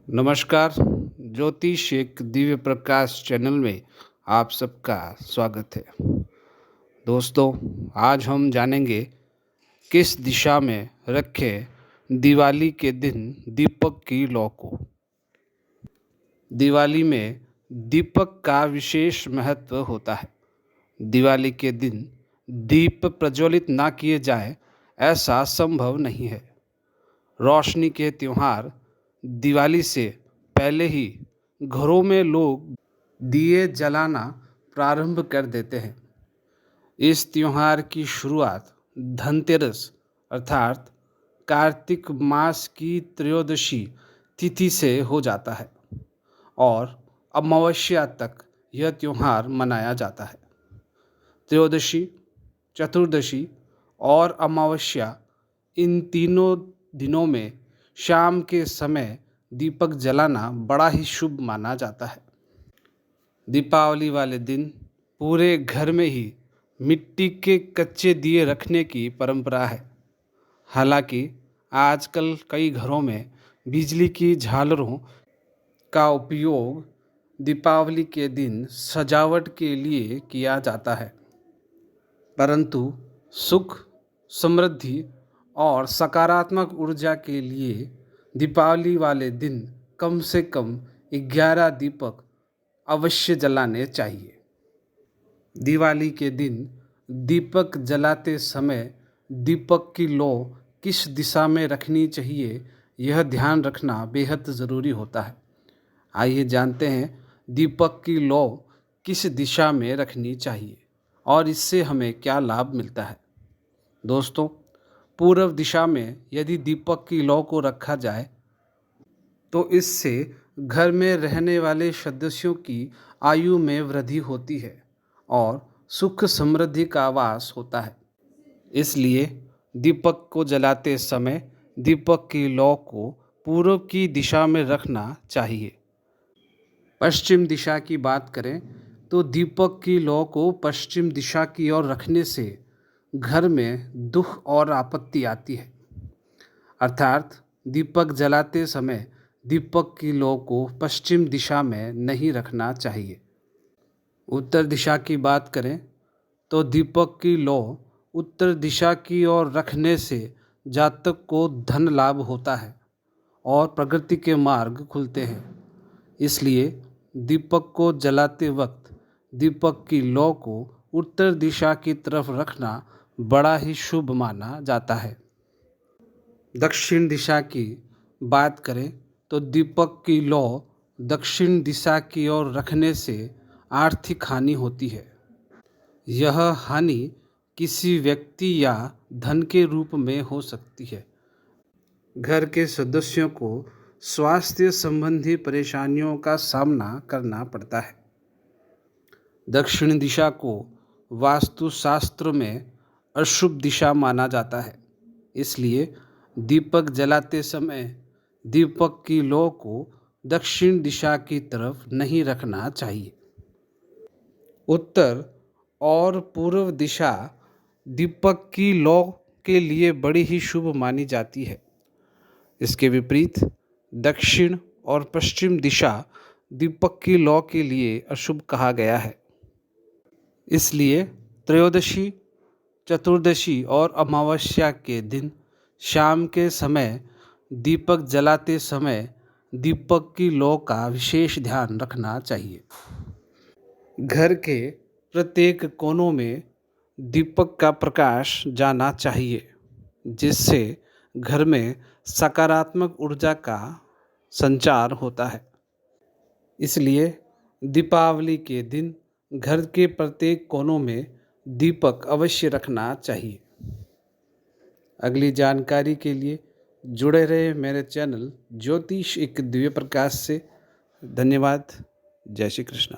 नमस्कार। ज्योतिष एक दिव्य प्रकाश चैनल में आप सबका स्वागत है। दोस्तों, आज हम जानेंगे किस दिशा में रखें दिवाली के दिन दीपक की लौ को। दिवाली में दीपक का विशेष महत्व होता है। दिवाली के दिन दीप प्रज्वलित ना किए जाए ऐसा संभव नहीं है। रोशनी के त्योहार दिवाली से पहले ही घरों में लोग दिए जलाना प्रारंभ कर देते हैं। इस त्योहार की शुरुआत धनतेरस अर्थात कार्तिक मास की त्रयोदशी तिथि से हो जाता है और अमावस्या तक यह त्योहार मनाया जाता है। त्रयोदशी, चतुर्दशी और अमावस्या, इन तीनों दिनों में शाम के समय दीपक जलाना बड़ा ही शुभ माना जाता है। दीपावली वाले दिन पूरे घर में ही मिट्टी के कच्चे दिए रखने की परंपरा है। हालांकि आजकल कई घरों में बिजली की झालरों का उपयोग दीपावली के दिन सजावट के लिए किया जाता है, परंतु सुख, समृद्धि और सकारात्मक ऊर्जा के लिए दीपावली वाले दिन कम से कम 11 दीपक अवश्य जलाने चाहिए। दिवाली के दिन दीपक जलाते समय दीपक की लौ किस दिशा में रखनी चाहिए, यह ध्यान रखना बेहद ज़रूरी होता है। आइए जानते हैं दीपक की लौ किस दिशा में रखनी चाहिए और इससे हमें क्या लाभ मिलता है। दोस्तों, पूर्व दिशा में यदि दीपक की लौ को रखा जाए तो इससे घर में रहने वाले सदस्यों की आयु में वृद्धि होती है और सुख समृद्धि का वास होता है। इसलिए दीपक को जलाते समय दीपक की लौ को पूर्व की दिशा में रखना चाहिए। पश्चिम दिशा की बात करें तो दीपक की लौ को पश्चिम दिशा की ओर रखने से घर में दुख और आपत्ति आती है। अर्थात दीपक जलाते समय दीपक की लौ को पश्चिम दिशा में नहीं रखना चाहिए। उत्तर दिशा की बात करें तो दीपक की लौ उत्तर दिशा की ओर रखने से जातक को धन लाभ होता है और प्रगति के मार्ग खुलते हैं। इसलिए दीपक को जलाते वक्त दीपक की लौ को उत्तर दिशा की तरफ रखना बड़ा ही शुभ माना जाता है। दक्षिण दिशा की बात करें तो दीपक की लौ दक्षिण दिशा की ओर रखने से आर्थिक हानि होती है। यह हानि किसी व्यक्ति या धन के रूप में हो सकती है। घर के सदस्यों को स्वास्थ्य संबंधी परेशानियों का सामना करना पड़ता है। दक्षिण दिशा को वास्तुशास्त्र में अशुभ दिशा माना जाता है। इसलिए दीपक जलाते समय दीपक की लौ को दक्षिण दिशा की तरफ नहीं रखना चाहिए। उत्तर और पूर्व दिशा दीपक की लौ के लिए बड़ी ही शुभ मानी जाती है। इसके विपरीत दक्षिण और पश्चिम दिशा दीपक की लौ के लिए अशुभ कहा गया है। इसलिए त्रयोदशी, चतुर्दशी और अमावस्या के दिन शाम के समय दीपक जलाते समय दीपक की लौ का विशेष ध्यान रखना चाहिए। घर के प्रत्येक कोनों में दीपक का प्रकाश जाना चाहिए, जिससे घर में सकारात्मक ऊर्जा का संचार होता है। इसलिए दीपावली के दिन घर के प्रत्येक कोनों में दीपक अवश्य रखना चाहिए। अगली जानकारी के लिए जुड़े रहे मेरे चैनल ज्योतिष एक दिव्य प्रकाश से। धन्यवाद। जय श्री कृष्ण।